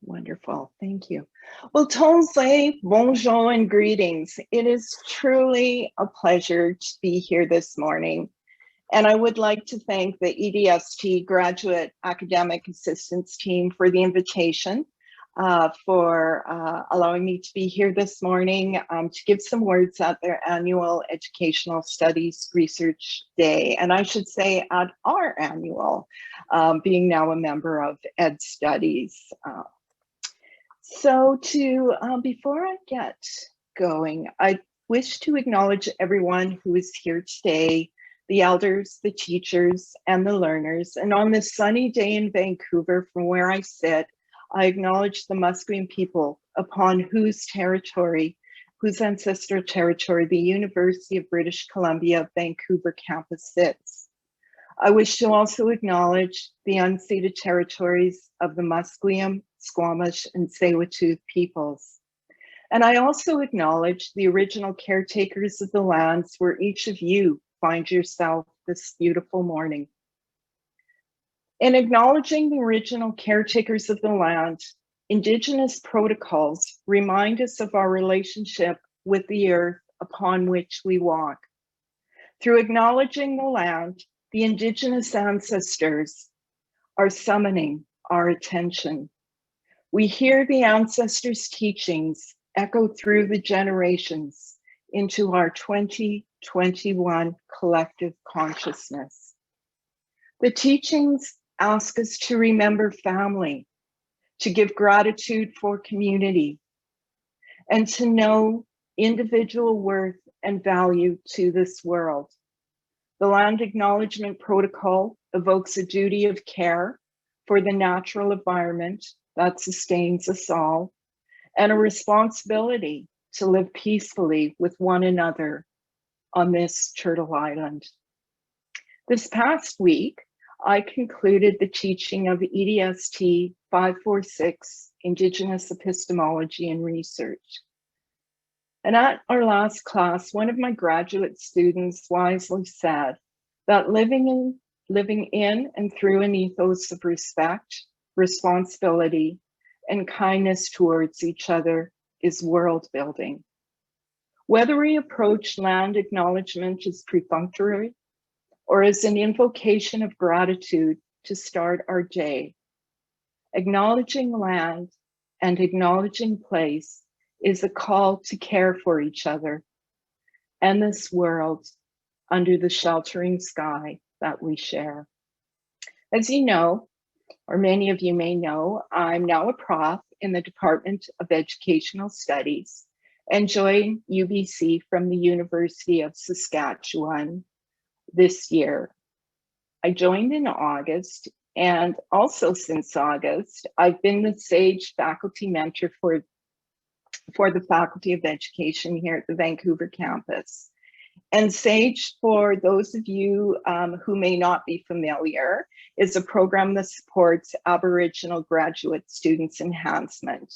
Wonderful, thank you. Well, Tonsley, bonjour and greetings. It is truly a pleasure to be here this morning. And I would like to thank the EDST Graduate Academic Assistance Team for the invitation, for allowing me to be here this morning to give some words at their annual Educational Studies Research Day. And I should say at our annual, being now a member of Ed Studies. Before I get going, I wish to acknowledge everyone who is here today, the elders, the teachers, and the learners. And on this sunny day in Vancouver, from where I sit, I acknowledge the Musqueam people upon whose ancestral territory, the University of British Columbia Vancouver campus sits. I wish to also acknowledge the unceded territories of the Musqueam, Squamish, and Tsleil-Waututh peoples. And I also acknowledge the original caretakers of the lands where each of you find yourself this beautiful morning. In acknowledging the original caretakers of the land, Indigenous protocols remind us of our relationship with the earth upon which we walk. Through acknowledging the land, the Indigenous ancestors are summoning our attention. We hear the ancestors' teachings echo through the generations into our 2021 collective consciousness. The teachings ask us to remember family, to give gratitude for community, and to know individual worth and value to this world. The Land Acknowledgement Protocol evokes a duty of care for the natural environment that sustains us all, and a responsibility to live peacefully with one another on this Turtle Island. This past week, I concluded the teaching of EDST 546, Indigenous Epistemology and Research. And at our last class, one of my graduate students wisely said that living in and through an ethos of respect, responsibility, and kindness towards each other is world building. Whether we approach land acknowledgement as perfunctory or as an invocation of gratitude to start our day, acknowledging land and acknowledging place is a call to care for each other and this world under the sheltering sky that we share. As you know, or many of you may know, I'm now a prof in the Department of Educational Studies and joined UBC from the University of Saskatchewan this year. I joined in August, and also since August, I've been the SAGE faculty mentor for the Faculty of Education here at the Vancouver campus. And SAGE, for those of you who may not be familiar, is a program that supports Aboriginal graduate students enhancement.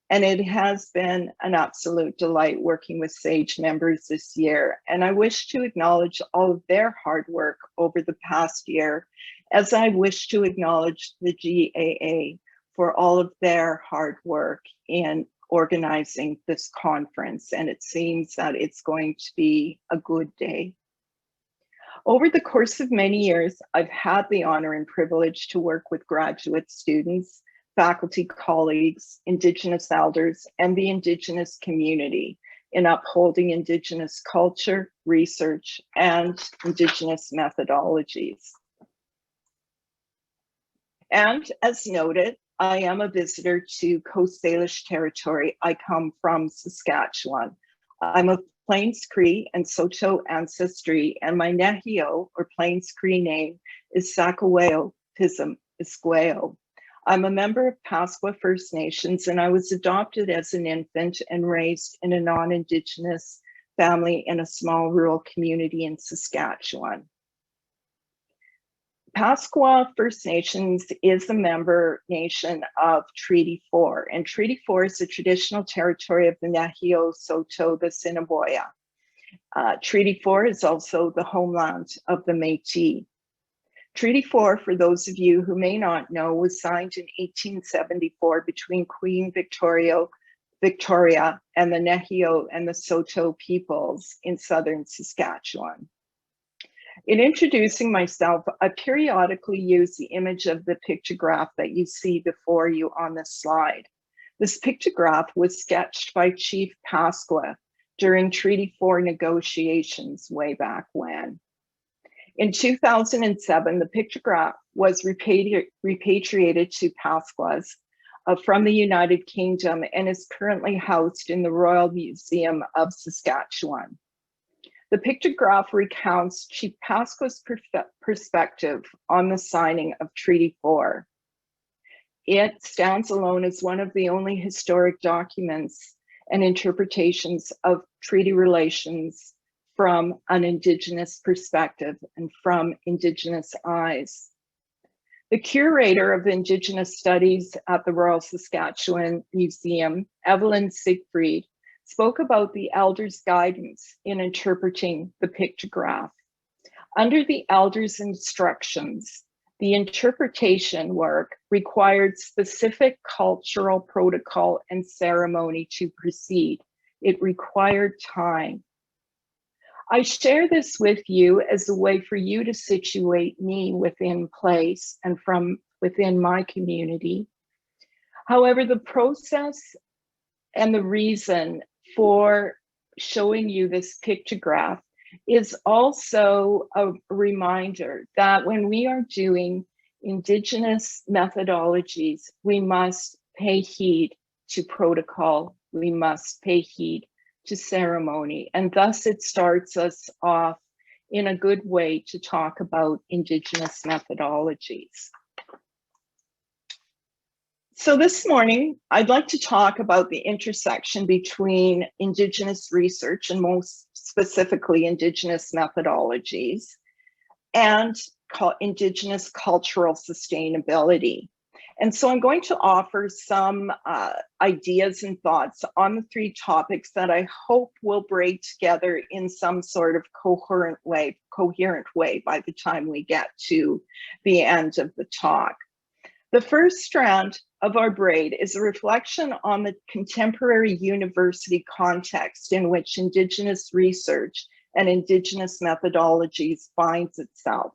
And it has been an absolute delight working with SAGE members this year. And I wish to acknowledge all of their hard work over the past year, as I wish to acknowledge the GAA for all of their hard work in organizing this conference. And it seems that it's going to be a good day. Over the course of many years, I've had the honor and privilege to work with graduate students, faculty colleagues, Indigenous elders, and the Indigenous community in upholding Indigenous culture, research, and Indigenous methodologies. And as noted, I am a visitor to Coast Salish territory. I come from Saskatchewan. I'm of Plains Cree and Saulteaux ancestry, and my Nehio, or Plains Cree name, is Sakaweo Pism Isqueo. I'm a member of Pasqua First Nations, and I was adopted as an infant and raised in a non-Indigenous family in a small rural community in Saskatchewan. Pasqua First Nations is a member nation of Treaty 4, and Treaty 4 is the traditional territory of the Nehio, Saulteaux, the Assiniboia. Treaty 4 is also the homeland of the Métis. Treaty 4, for those of you who may not know, was signed in 1874 between Queen Victoria and the Nehio and the Saulteaux peoples in southern Saskatchewan. In introducing myself, I periodically use the image of the pictograph that you see before you on this slide. This pictograph was sketched by Chief Pasqua during Treaty 4 negotiations way back when. In 2007, the pictograph was repatriated to Pasqua's from the United Kingdom and is currently housed in the Royal Museum of Saskatchewan. The pictograph recounts Chief Pasqua's perspective on the signing of Treaty 4. It stands alone as one of the only historic documents and interpretations of treaty relations from an Indigenous perspective and from Indigenous eyes. The curator of Indigenous Studies at the Royal Saskatchewan Museum, Evelyn Siegfried, spoke about the elders' guidance in interpreting the pictograph. Under the elders' instructions, the interpretation work required specific cultural protocol and ceremony to proceed. It required time. I share this with you as a way for you to situate me within place and from within my community. However, the process and the reason for showing you this pictograph is also a reminder that when we are doing Indigenous methodologies, we must pay heed to protocol, we must pay heed to ceremony, and thus it starts us off in a good way to talk about Indigenous methodologies. So this morning, I'd like to talk about the intersection between Indigenous research and most specifically Indigenous methodologies and Indigenous cultural sustainability. And so I'm going to offer some ideas and thoughts on the three topics that I hope will braid together in some sort of coherent way by the time we get to the end of the talk. The first strand of our braid is a reflection on the contemporary university context in which Indigenous research and Indigenous methodologies finds itself.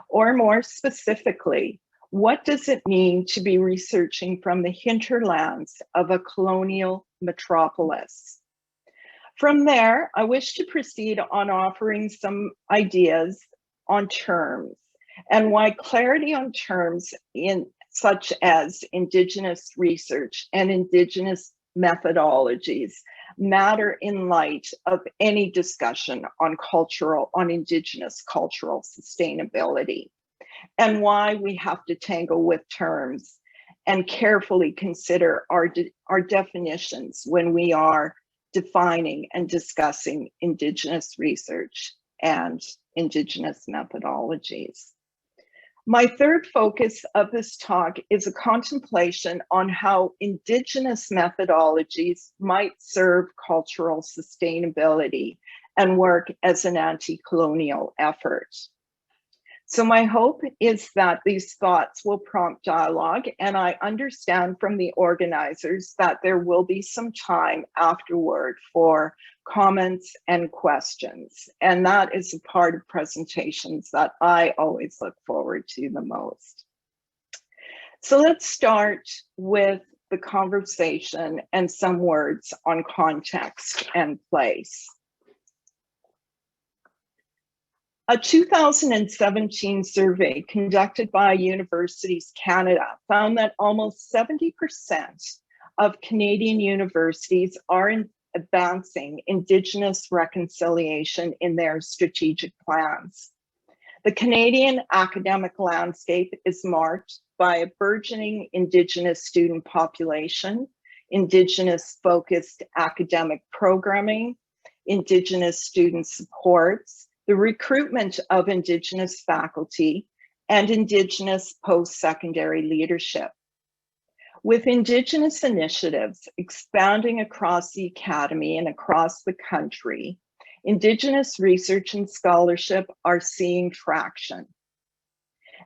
Or more specifically, what does it mean to be researching from the hinterlands of a colonial metropolis? From there, I wish to proceed on offering some ideas on terms and why clarity on terms such as Indigenous research and Indigenous methodologies matter in light of any discussion on Indigenous cultural sustainability, and why we have to tangle with terms and carefully consider our definitions when we are defining and discussing Indigenous research and Indigenous methodologies. My third focus of this talk is a contemplation on how Indigenous methodologies might serve cultural sustainability and work as an anti-colonial effort. So my hope is that these thoughts will prompt dialogue, and I understand from the organizers that there will be some time afterward for comments and questions. And that is a part of presentations that I always look forward to the most. So let's start with the conversation and some words on context and place. A 2017 survey conducted by Universities Canada found that almost 70% of Canadian universities are advancing Indigenous reconciliation in their strategic plans. The Canadian academic landscape is marked by a burgeoning Indigenous student population, Indigenous-focused academic programming, Indigenous student supports, the recruitment of Indigenous faculty, and Indigenous post-secondary leadership. With Indigenous initiatives expanding across the academy and across the country, Indigenous research and scholarship are seeing traction.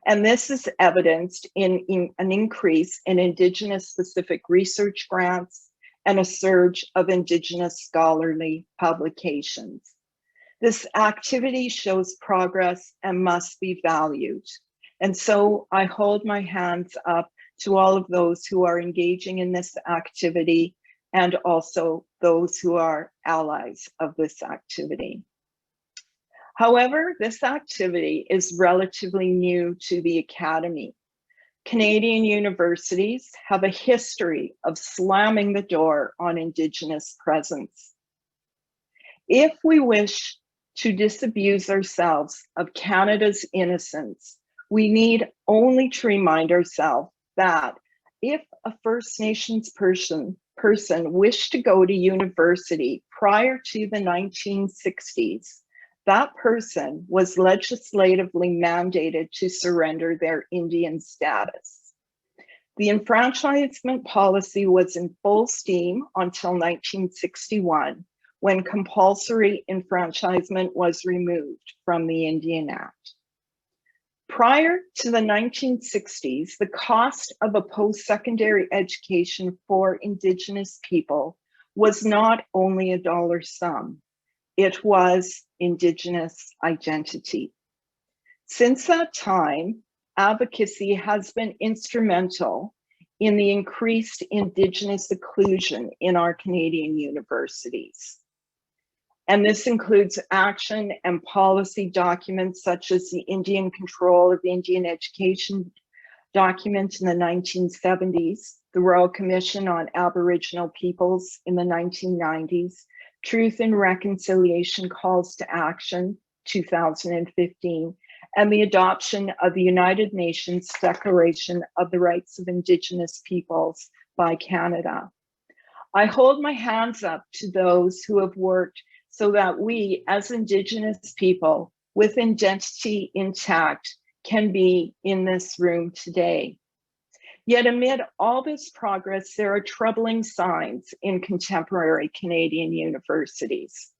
And this is evidenced in an increase in Indigenous specific research grants and a surge of Indigenous scholarly publications. This activity shows progress and must be valued. And so I hold my hands up to all of those who are engaging in this activity and also those who are allies of this activity. However, this activity is relatively new to the Academy. Canadian universities have a history of slamming the door on Indigenous presence. If we wish to disabuse ourselves of Canada's innocence, we need only to remind ourselves that if a First Nations person wished to go to university prior to the 1960s, that person was legislatively mandated to surrender their Indian status. The enfranchisement policy was in full steam until 1961, when compulsory enfranchisement was removed from the Indian Act. Prior to the 1960s, the cost of a post-secondary education for Indigenous people was not only a dollar sum, it was Indigenous identity. Since that time, advocacy has been instrumental in the increased Indigenous inclusion in our Canadian universities. And this includes action and policy documents such as the Indian Control of Indian Education document in the 1970s, the Royal Commission on Aboriginal Peoples in the 1990s, Truth and Reconciliation Calls to Action, 2015, and the adoption of the United Nations Declaration of the Rights of Indigenous Peoples by Canada. I hold my hands up to those who have worked so that we, as Indigenous people with identity intact, can be in this room today. Yet amid all this progress, there are troubling signs in contemporary Canadian universities.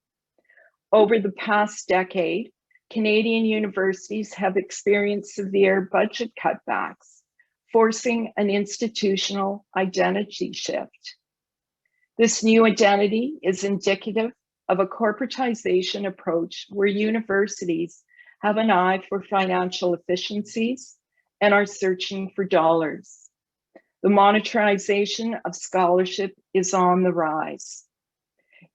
Over the past decade, Canadian universities have experienced severe budget cutbacks, forcing an institutional identity shift. This new identity is indicative of a corporatization approach where universities have an eye for financial efficiencies and are searching for dollars. The monetization of scholarship is on the rise.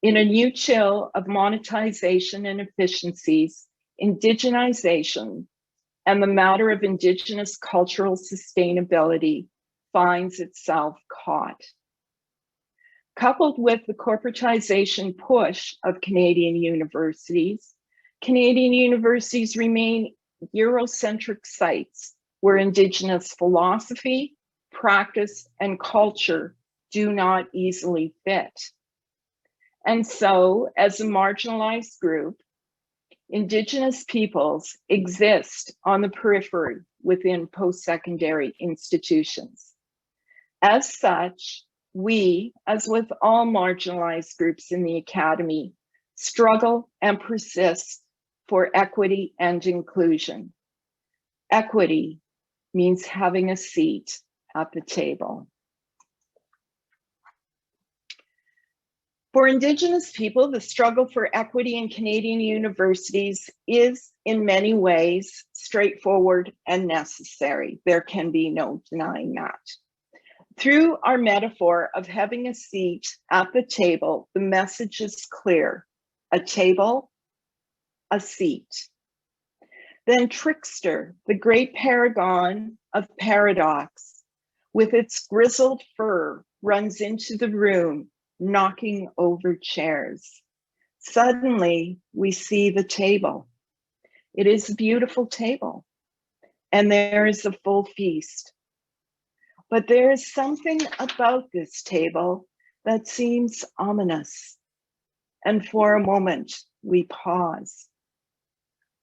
In a new chill of monetization and efficiencies, indigenization and the matter of Indigenous cultural sustainability finds itself caught. Coupled with the corporatization push of Canadian universities remain Eurocentric sites where Indigenous philosophy, practice, and culture do not easily fit. And so, as a marginalized group, Indigenous peoples exist on the periphery within post-secondary institutions. As such, we, as with all marginalized groups in the Academy, struggle and persist for equity and inclusion. Equity means having a seat at the table. For Indigenous people, the struggle for equity in Canadian universities is in many ways straightforward and necessary. There can be no denying that. Through our metaphor of having a seat at the table, the message is clear: a table, a seat. Then Trickster, the great paragon of paradox, with its grizzled fur, runs into the room, knocking over chairs. Suddenly, we see the table. It is a beautiful table, and there is a full feast. But there is something about this table that seems ominous. And for a moment, we pause.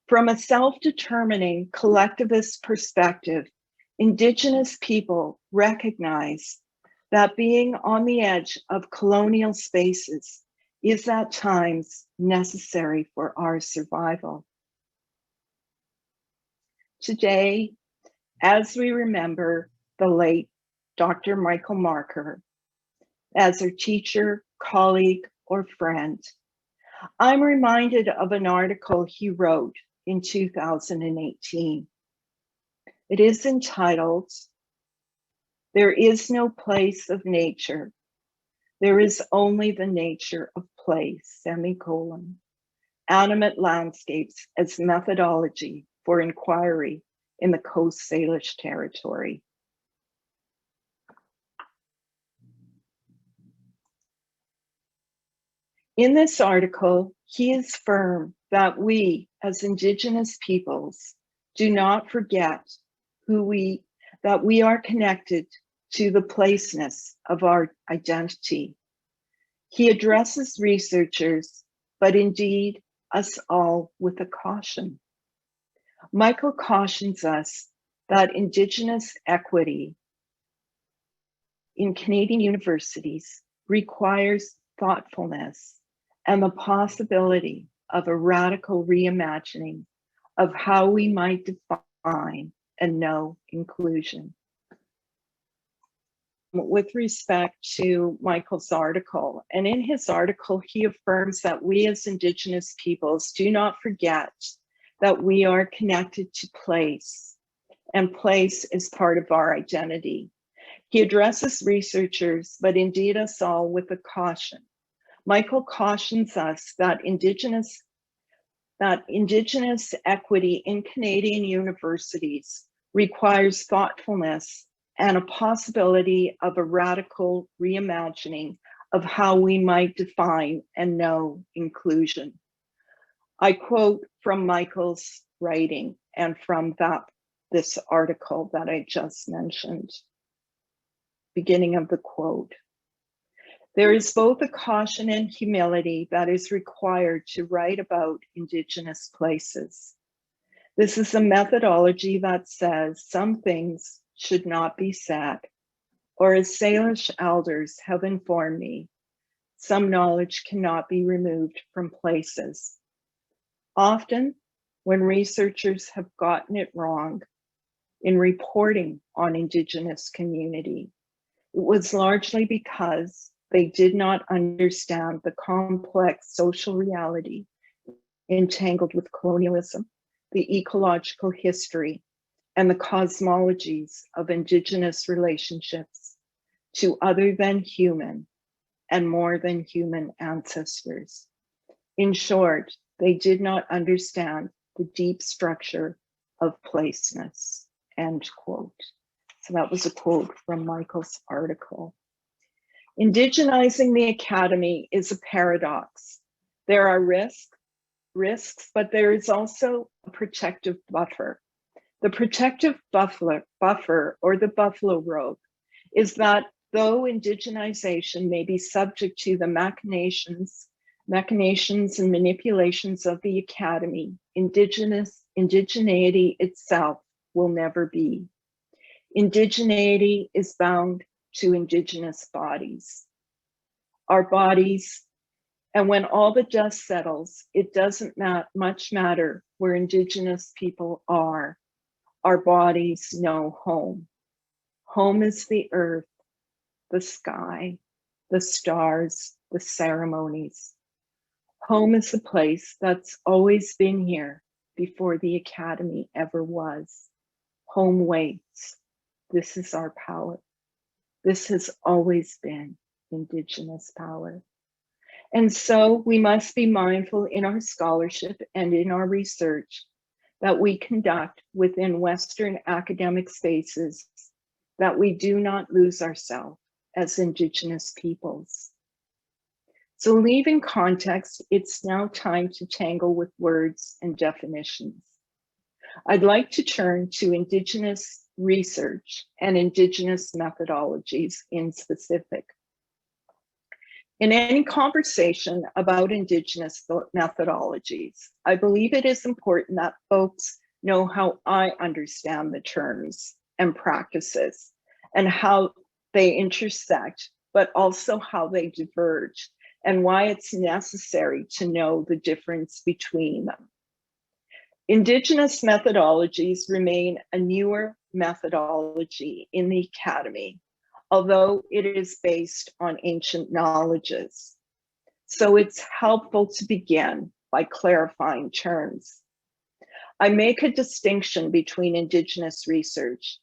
From a self-determining collectivist perspective, Indigenous people recognize that being on the edge of colonial spaces is at times necessary for our survival. Today, as we remember the late Dr. Michael Marker as our teacher, colleague, or friend, I'm reminded of an article he wrote in 2018. It is entitled, "There is no place of nature. There is only the nature of place, semicolon. Animate landscapes as methodology for inquiry in the Coast Salish territory." In this article, he is firm that we, as Indigenous peoples, do not forget that we are connected to the placeness of our identity. He addresses researchers, but indeed us all, with a caution. Michael cautions us that Indigenous equity in Canadian universities requires thoughtfulness and the possibility of a radical reimagining of how we might define and know inclusion. With respect to Michael's article, and in his article, he affirms that we as Indigenous peoples do not forget that we are connected to place, and place is part of our identity. He addresses researchers, but indeed us all, with a caution. Michael cautions us that Indigenous equity in Canadian universities requires thoughtfulness and a possibility of a radical reimagining of how we might define and know inclusion. I quote from Michael's writing and from this article that I just mentioned. Beginning of the quote. "There is both a caution and humility that is required to write about Indigenous places. This is a methodology that says some things should not be said, or as Salish elders have informed me, some knowledge cannot be removed from places. Often, when researchers have gotten it wrong in reporting on Indigenous community, it was largely because they did not understand the complex social reality entangled with colonialism, the ecological history, and the cosmologies of Indigenous relationships to other than human and more than human ancestors. In short, they did not understand the deep structure of placeness," end quote. So that was a quote from Michael's article. Indigenizing the academy is a paradox. There are risks, but there is also a protective buffer. The protective buffer, or the buffalo robe, is that though indigenization may be subject to the machinations and manipulations of the academy, indigeneity itself will never be. Indigeneity is bound to Indigenous bodies. Our bodies, and when all the dust settles, it doesn't much matter where Indigenous people are. Our bodies know home. Home is the earth, the sky, the stars, the ceremonies. Home is a place that's always been here before the academy ever was. Home waits. This is our power. This has always been Indigenous power. And so we must be mindful in our scholarship and in our research that we conduct within Western academic spaces, that we do not lose ourselves as Indigenous peoples. So leaving context, it's now time to tangle with words and definitions. I'd like to turn to Indigenous research and Indigenous methodologies in specific. In any conversation about Indigenous methodologies, I believe it is important that folks know how I understand the terms and practices and how they intersect, but also how they diverge and why it's necessary to know the difference between them. Indigenous methodologies remain a newer methodology in the academy, although it is based on ancient knowledges. So it's helpful to begin by clarifying terms. I make a distinction between Indigenous research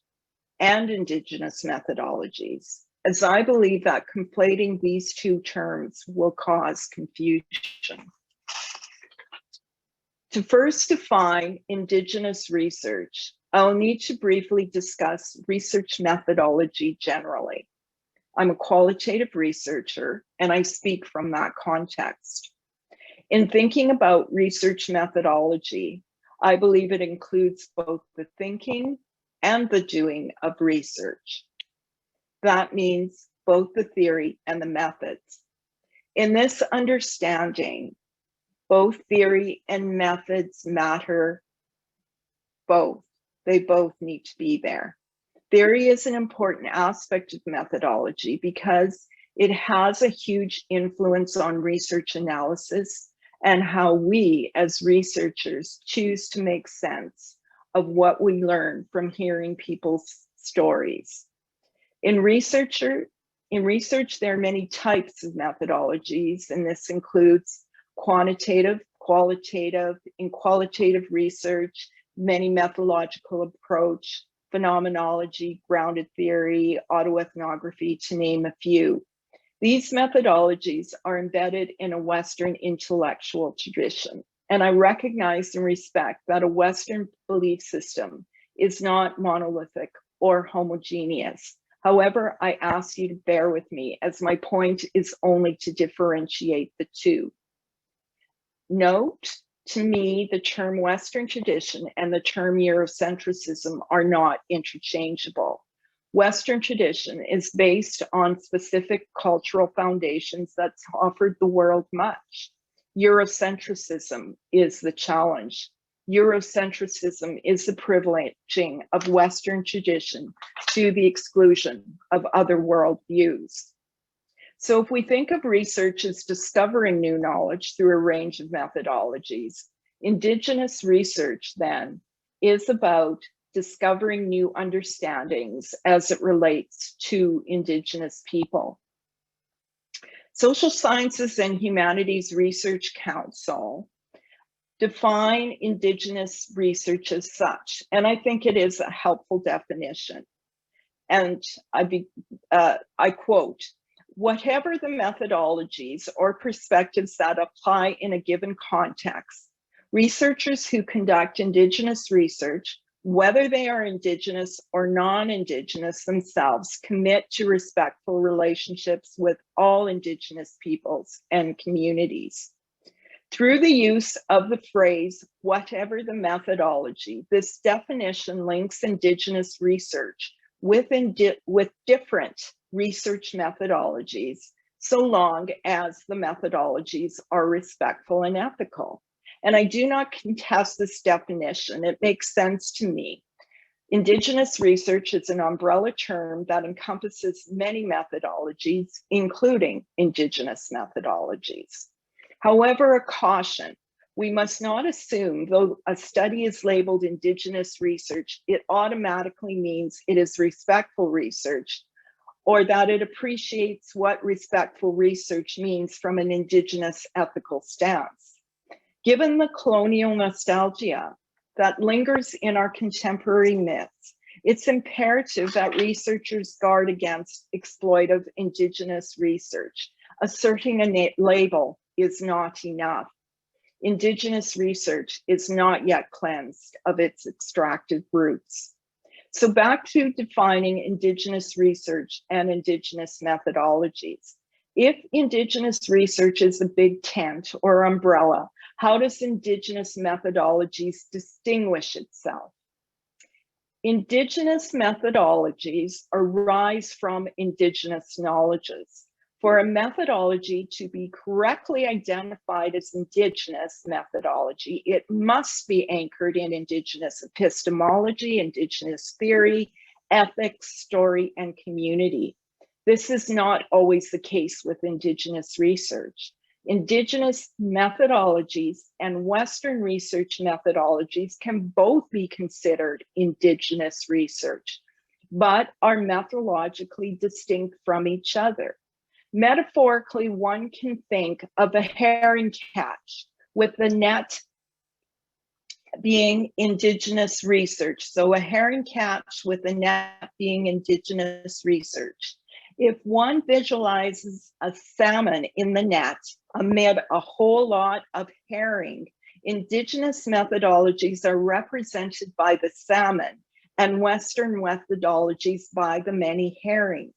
and Indigenous methodologies, as I believe that conflating these two terms will cause confusion. To first define Indigenous research, I'll need to briefly discuss research methodology generally. I'm a qualitative researcher, and I speak from that context. In thinking about research methodology, I believe it includes both the thinking and the doing of research. That means both the theory and the methods. In this understanding, both theory and methods matter both. They both need to be there. Theory is an important aspect of methodology because it has a huge influence on research analysis and how we as researchers choose to make sense of what we learn from hearing people's stories. In research, there are many types of methodologies, and this includes quantitative, qualitative. In qualitative research, many methodological approach, phenomenology, grounded theory, autoethnography, to name a few. These methodologies are embedded in a Western intellectual tradition, and I recognize and respect that a Western belief system is not monolithic or homogeneous. However, I ask you to bear with me, as my point is only to differentiate the two. Note, to me, the term Western tradition and the term Eurocentrism are not interchangeable. Western tradition is based on specific cultural foundations that's offered the world much. Eurocentrism is the challenge. Eurocentrism is the privileging of Western tradition to the exclusion of other world views. So if we think of research as discovering new knowledge through a range of methodologies, Indigenous research then is about discovering new understandings as it relates to Indigenous people. Social Sciences and Humanities Research Council define Indigenous research as such, and I think it is a helpful definition. And I quote, "Whatever the methodologies or perspectives that apply in a given context, researchers who conduct Indigenous research, whether they are Indigenous or non-Indigenous themselves, commit to respectful relationships with all Indigenous peoples and communities." Through the use of the phrase, "whatever the methodology," this definition links Indigenous research with different research methodologies, so long as the methodologies are respectful and ethical. And I do not contest this definition. It makes sense to me. Indigenous research is an umbrella term that encompasses many methodologies, including Indigenous methodologies. However, a caution: we must not assume, though a study is labeled Indigenous research, it automatically means it is respectful research, or that it appreciates what respectful research means from an Indigenous ethical stance. Given the colonial nostalgia that lingers in our contemporary myths, it's imperative that researchers guard against exploitive Indigenous research. Asserting a label is not enough. Indigenous research is not yet cleansed of its extractive roots. So back to defining Indigenous research and Indigenous methodologies. If Indigenous research is a big tent or umbrella, how does Indigenous methodologies distinguish itself? Indigenous methodologies arise from Indigenous knowledges. For a methodology to be correctly identified as Indigenous methodology, it must be anchored in Indigenous epistemology, Indigenous theory, ethics, story, and community. This is not always the case with Indigenous research. Indigenous methodologies and Western research methodologies can both be considered Indigenous research, but are methodologically distinct from each other. Metaphorically, one can think of a herring catch with the net being Indigenous research. So a herring catch with a net being Indigenous research. If one visualizes a salmon in the net amid a whole lot of herring, Indigenous methodologies are represented by the salmon and Western methodologies by the many herring.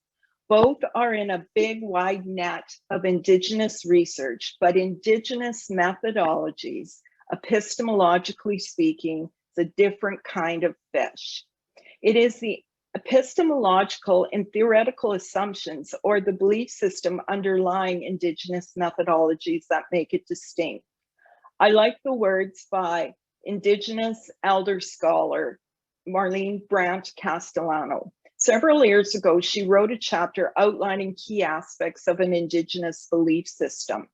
Both are in a big wide net of Indigenous research, but Indigenous methodologies, epistemologically speaking, is a different kind of fish. It is the epistemological and theoretical assumptions or the belief system underlying Indigenous methodologies that make it distinct. I like the words by Indigenous elder scholar Marlene Brandt Castellano. Several years ago, she wrote a chapter outlining key aspects of an Indigenous belief system.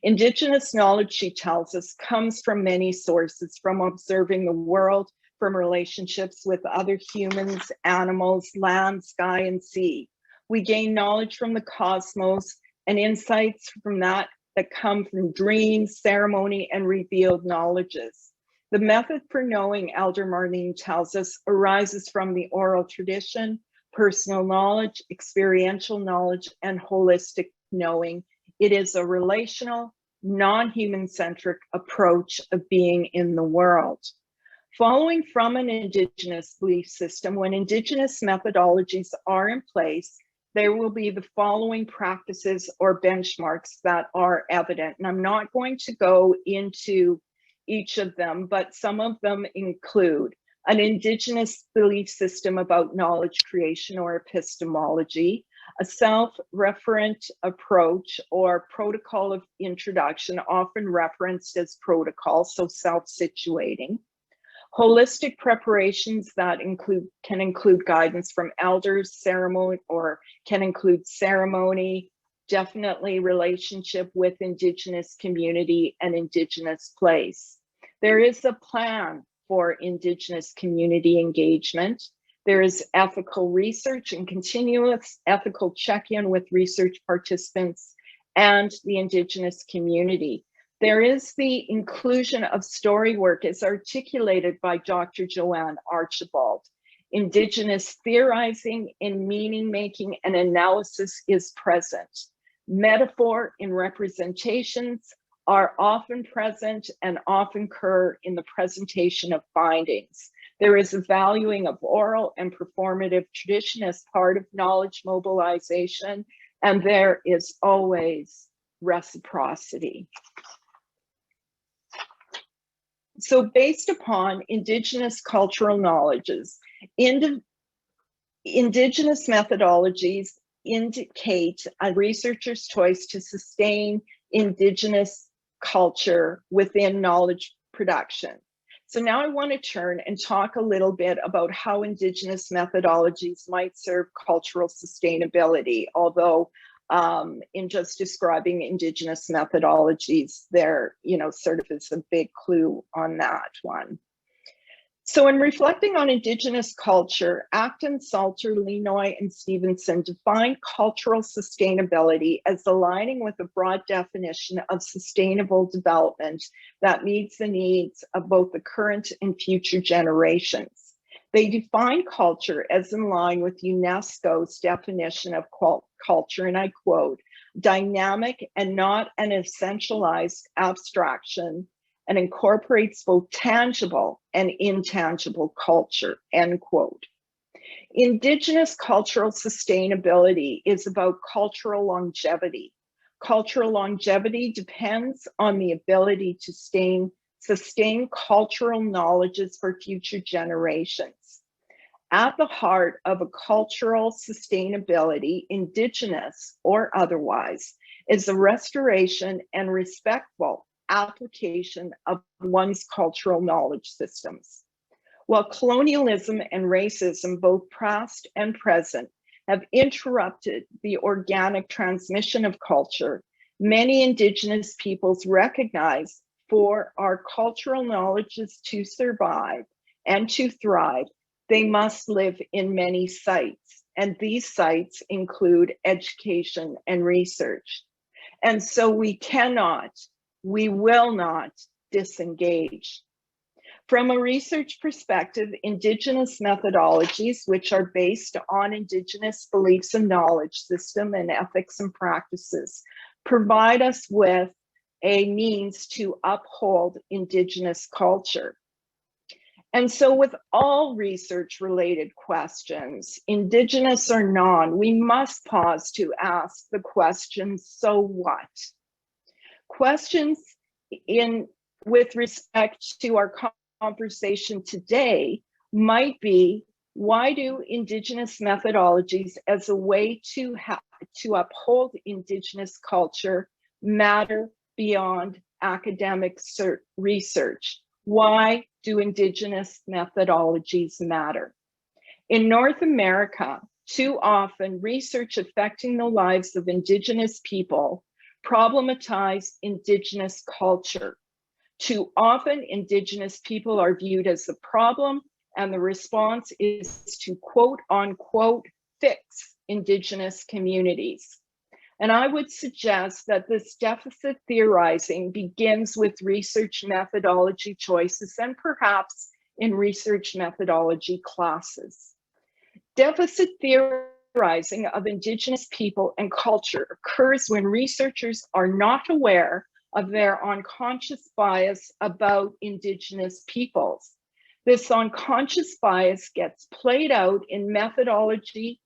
Indigenous knowledge, she tells us, comes from many sources, from observing the world, from relationships with other humans, animals, land, sky, and sea. We gain knowledge from the cosmos and insights from that come from dreams, ceremony, and revealed knowledges. The method for knowing, Elder Marlene tells us, arises from the oral tradition, personal knowledge, experiential knowledge, and holistic knowing. It is a relational, non-human-centric approach of being in the world. Following from an Indigenous belief system, when Indigenous methodologies are in place, there will be the following practices or benchmarks that are evident. And I'm not going to go into each of them, but some of them include an Indigenous belief system about knowledge creation or epistemology, a self-referent approach or protocol of introduction, often referenced as protocol, so self-situating. Holistic preparations that can include guidance from elders, ceremony, or can include ceremony, definitely relationship with Indigenous community and Indigenous place. There is a plan for Indigenous community engagement. There is ethical research and continuous ethical check-in with research participants and the Indigenous community. There is the inclusion of story work as articulated by Dr. Joanne Archibald. Indigenous theorizing in meaning making and analysis is present. Metaphor in representations are often present and often occur in the presentation of findings. There is a valuing of oral and performative tradition as part of knowledge mobilization, and there is always reciprocity. So based upon Indigenous cultural knowledges, Indigenous methodologies indicate a researcher's choice to sustain Indigenous culture within knowledge production. So now I want to turn and talk a little bit about how Indigenous methodologies might serve cultural sustainability, although in just describing Indigenous methodologies, there, sort of is a big clue on that one. So in reflecting on Indigenous culture, Acton, Salter, Lenoy, and Stevenson define cultural sustainability as aligning with a broad definition of sustainable development that meets the needs of both the current and future generations. They define culture as in line with UNESCO's definition of culture, and I quote, dynamic and not an essentialized abstraction, and incorporates both tangible and intangible culture, end quote. Indigenous cultural sustainability is about cultural longevity. Cultural longevity depends on the ability to sustain cultural knowledges for future generations. At the heart of a cultural sustainability, Indigenous or otherwise, is the restoration and respectful application of one's cultural knowledge systems. While colonialism and racism, both past and present, have interrupted the organic transmission of culture, Many Indigenous peoples recognize for our cultural knowledges to survive and to thrive, they must live in many sites, and these sites include education and research. And so we will not disengage. From a research perspective, Indigenous methodologies, which are based on Indigenous beliefs and knowledge system and ethics and practices, provide us with a means to uphold Indigenous culture. And so with all research-related questions, Indigenous or non, we must pause to ask the question, so what? Questions with respect to our conversation today might be, why do Indigenous methodologies as a way to uphold Indigenous culture matter beyond academic research? Why do Indigenous methodologies matter? In North America, too often research affecting the lives of Indigenous people problematize Indigenous culture. Too often, Indigenous people are viewed as the problem, and the response is to quote unquote fix Indigenous communities. And I would suggest that this deficit theorizing begins with research methodology choices and perhaps in research methodology classes. Deficit theorizing of Indigenous people and culture occurs when researchers are not aware of their unconscious bias about Indigenous peoples. This unconscious bias gets played out in methodology,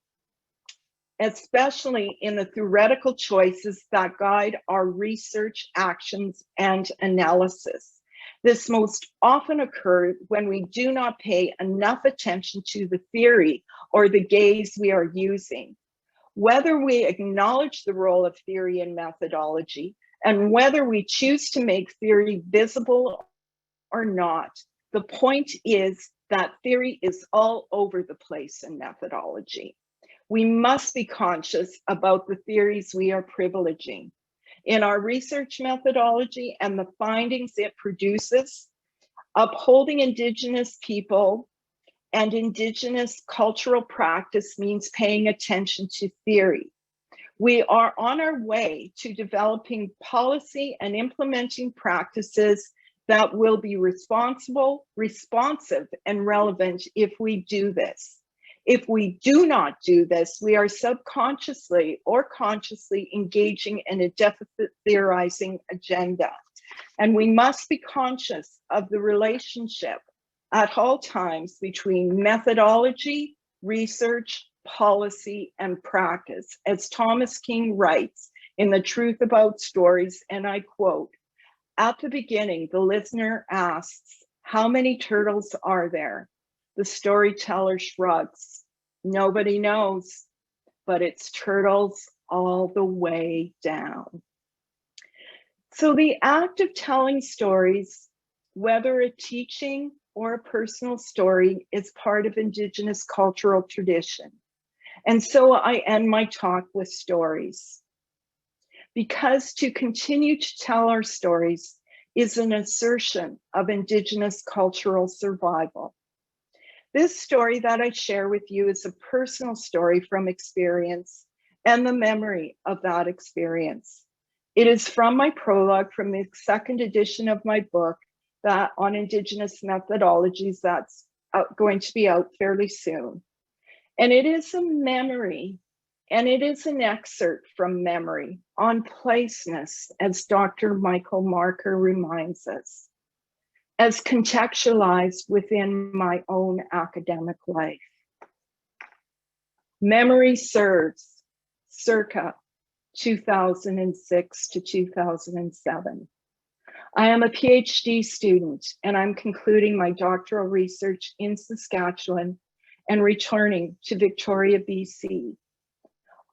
especially in the theoretical choices that guide our research actions and analysis. This most often occurs when we do not pay enough attention to the theory or the gaze we are using. Whether we acknowledge the role of theory and methodology, and whether we choose to make theory visible or not, the point is that theory is all over the place in methodology. We must be conscious about the theories we are privileging. In our research methodology and the findings it produces, upholding Indigenous people and Indigenous cultural practice means paying attention to theory. We are on our way to developing policy and implementing practices that will be responsible, responsive, and relevant if we do this. If we do not do this, we are subconsciously or consciously engaging in a deficit theorizing agenda. And we must be conscious of the relationship at all times between methodology, research, policy, and practice. As Thomas King writes in The Truth About Stories, and I quote, "At the beginning, the listener asks, 'How many turtles are there?' The storyteller shrugs. 'Nobody knows, but it's turtles all the way down.'" So the act of telling stories, whether a teaching or a personal story, is part of Indigenous cultural tradition. And so I end my talk with stories, because to continue to tell our stories is an assertion of Indigenous cultural survival. This story that I share with you is a personal story from experience and the memory of that experience. It is from my prologue from the second edition of my book that on Indigenous methodologies that's going to be out fairly soon. And it is a memory, and it is an excerpt from memory on placeness, as Dr. Michael Marker reminds us, as contextualized within my own academic life. Memory serves circa 2006 to 2007. I am a PhD student, and I'm concluding my doctoral research in Saskatchewan and returning to Victoria, BC.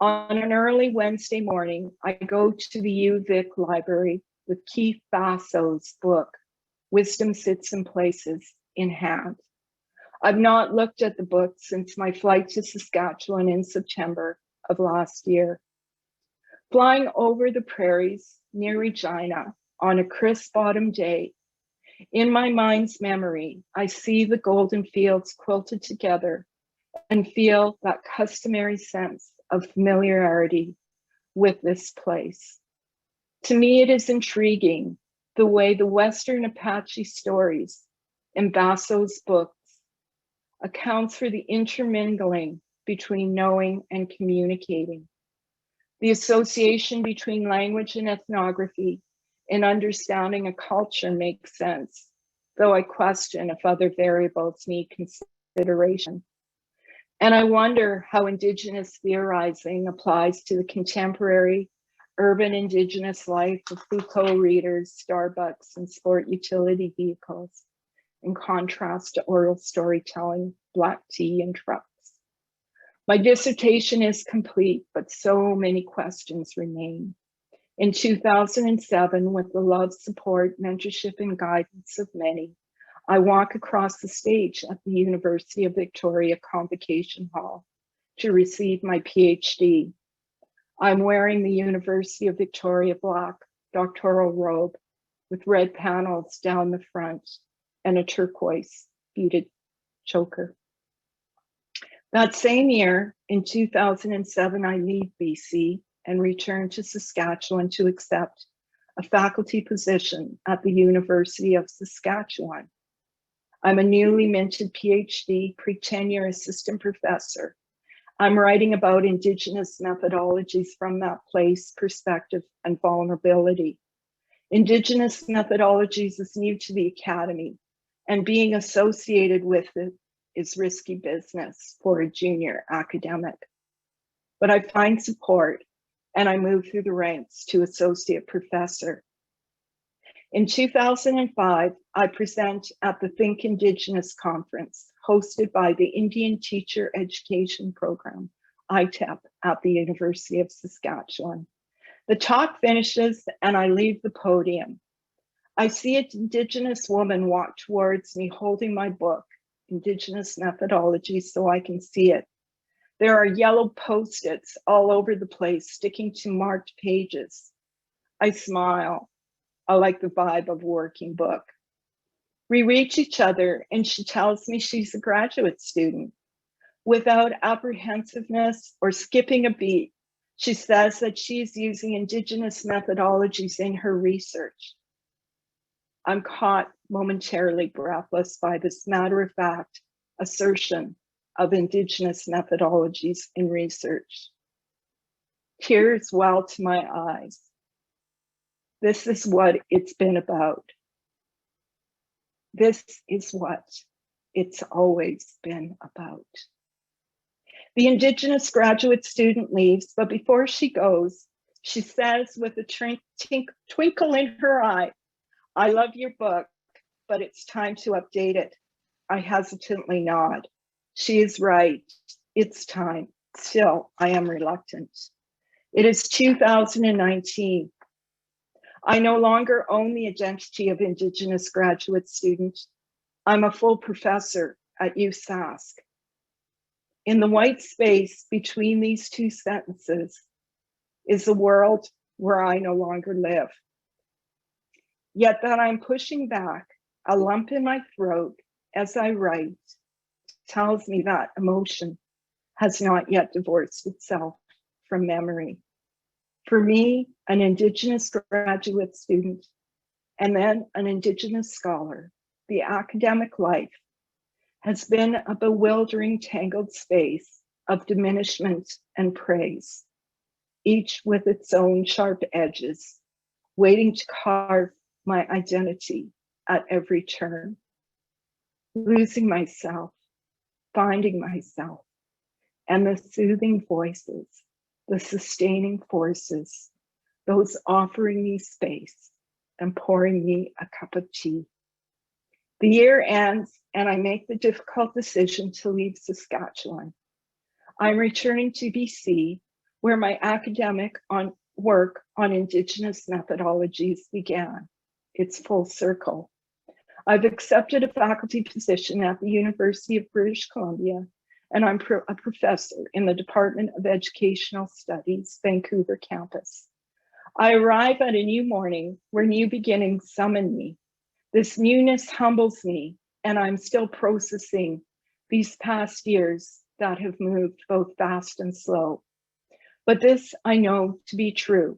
On an early Wednesday morning, I go to the UVic library with Keith Basso's book, Wisdom Sits in Places, in hand. I've not looked at the book since my flight to Saskatchewan in September of last year. Flying over the prairies near Regina on a crisp autumn day, in my mind's memory, I see the golden fields quilted together and feel that customary sense of familiarity with this place. To me, it is intriguing the way the Western Apache stories in Basso's books accounts for the intermingling between knowing and communicating. The association between language and ethnography in understanding a culture makes sense, though I question if other variables need consideration. And I wonder how Indigenous theorizing applies to the contemporary urban Indigenous life of Foucault readers, Starbucks, and sport utility vehicles, in contrast to oral storytelling, black tea, and trucks. My dissertation is complete, but so many questions remain. In 2007, with the love, support, mentorship, and guidance of many, I walk across the stage at the University of Victoria Convocation Hall to receive my PhD. I'm wearing the University of Victoria black doctoral robe with red panels down the front and a turquoise beaded choker. That same year, in 2007, I leave BC and return to Saskatchewan to accept a faculty position at the University of Saskatchewan. I'm a newly minted PhD, pre-tenure assistant professor. I'm writing about Indigenous methodologies from that place, perspective, and vulnerability. Indigenous methodologies is new to the academy, and being associated with it is risky business for a junior academic. But I find support, and I move through the ranks to associate professor. In 2005, I present at the Think Indigenous conference hosted by the Indian Teacher Education Program, ITEP, at the University of Saskatchewan. The talk finishes and I leave the podium. I see an Indigenous woman walk towards me holding my book, Indigenous Methodology, so I can see it. There are yellow Post-its all over the place sticking to marked pages. I smile. I like the vibe of a working book. We reach each other and she tells me she's a graduate student. Without apprehensiveness or skipping a beat, she says that she's using Indigenous methodologies in her research. I'm caught momentarily breathless by this matter-of-fact assertion of Indigenous methodologies in research. Tears well to my eyes. This is what it's been about. This is what it's always been about. The Indigenous graduate student leaves, but before she goes, she says with a twinkle in her eye, "I love your book, but it's time to update it." I hesitantly nod. She is right. It's time. Still, I am reluctant. It is 2019. I no longer own the identity of Indigenous graduate student. I'm a full professor at USask. In the white space between these two sentences is a world where I no longer live. Yet that I'm pushing back, a lump in my throat as I write tells me that emotion has not yet divorced itself from memory. For me, an Indigenous graduate student, and then an Indigenous scholar, the academic life has been a bewildering, tangled space of diminishment and praise, each with its own sharp edges, waiting to carve my identity at every turn. Losing myself, finding myself, and the soothing voices, the sustaining forces, those offering me space and pouring me a cup of tea. The year ends and I make the difficult decision to leave Saskatchewan. I'm returning to BC, where my academic work on Indigenous methodologies began. It's full circle. I've accepted a faculty position at the University of British Columbia and I'm a professor in the Department of Educational Studies, Vancouver campus. I arrive at a new morning where new beginnings summon me. This newness humbles me, and I'm still processing these past years that have moved both fast and slow. But this I know to be true.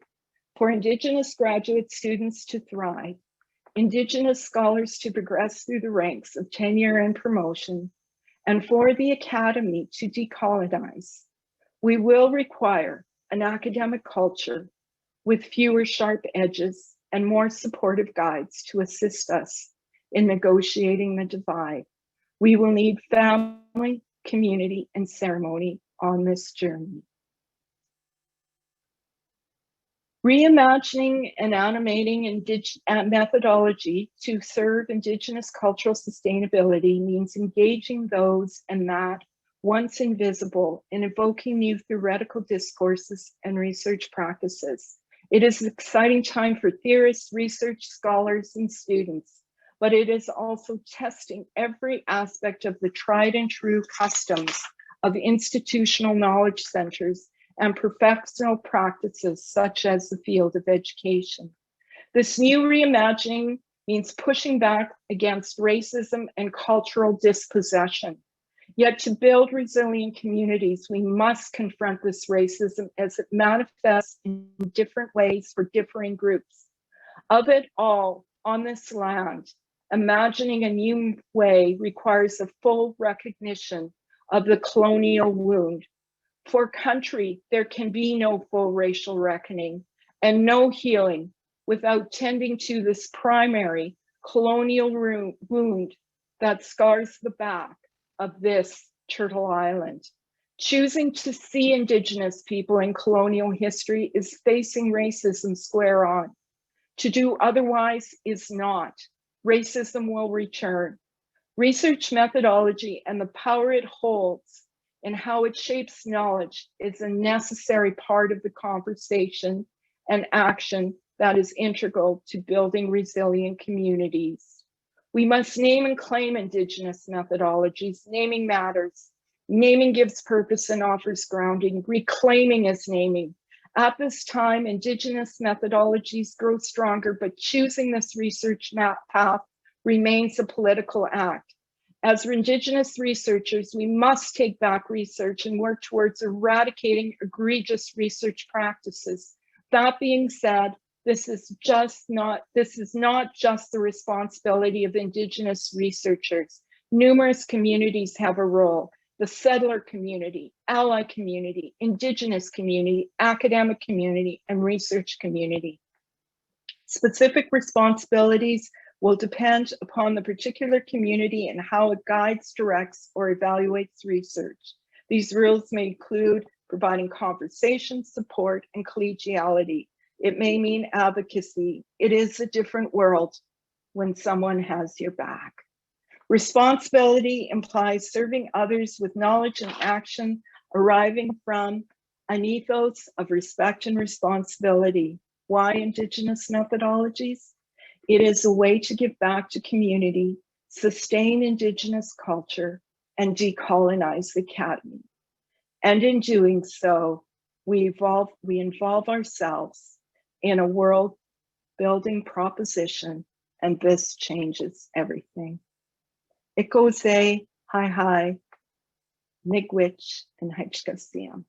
For Indigenous graduate students to thrive, Indigenous scholars to progress through the ranks of tenure and promotion, and for the Academy to decolonize, we will require an academic culture with fewer sharp edges and more supportive guides to assist us in negotiating the divide. We will need family, community, and ceremony on this journey. Reimagining and animating methodology to serve Indigenous cultural sustainability means engaging those and that once invisible in evoking new theoretical discourses and research practices. It is an exciting time for theorists, research scholars, and students, but it is also testing every aspect of the tried and true customs of institutional knowledge centers and professional practices such as the field of education. This new reimagining means pushing back against racism and cultural dispossession. Yet to build resilient communities, we must confront this racism as it manifests in different ways for differing groups. Of it all, on this land, imagining a new way requires a full recognition of the colonial wound. For country, there can be no full racial reckoning and no healing without tending to this primary colonial wound that scars the back of this Turtle Island. Choosing to see Indigenous people in colonial history is facing racism square on. To do otherwise is not. Racism will return. Research methodology and the power it holds and how it shapes knowledge is a necessary part of the conversation and action that is integral to building resilient communities. We must name and claim Indigenous methodologies. Naming matters. Naming gives purpose and offers grounding. Reclaiming is naming. At this time, Indigenous methodologies grow stronger, but choosing this research path remains a political act. As Indigenous researchers, we must take back research and work towards eradicating egregious research practices. That being said, this is not just the responsibility of Indigenous researchers. Numerous communities have a role: the settler community, ally community, Indigenous community, academic community, and research community. Specific responsibilities will depend upon the particular community and how it guides, directs, or evaluates research. These rules may include providing conversation, support, and collegiality. It may mean advocacy. It is a different world when someone has your back. Responsibility implies serving others with knowledge and action arriving from an ethos of respect and responsibility. Why Indigenous methodologies? It is a way to give back to community, sustain Indigenous culture, and decolonize the Academy. And in doing so, we involve ourselves in a world building proposition, and this changes everything. Ikose, hi, miigwech, and haichkasiam.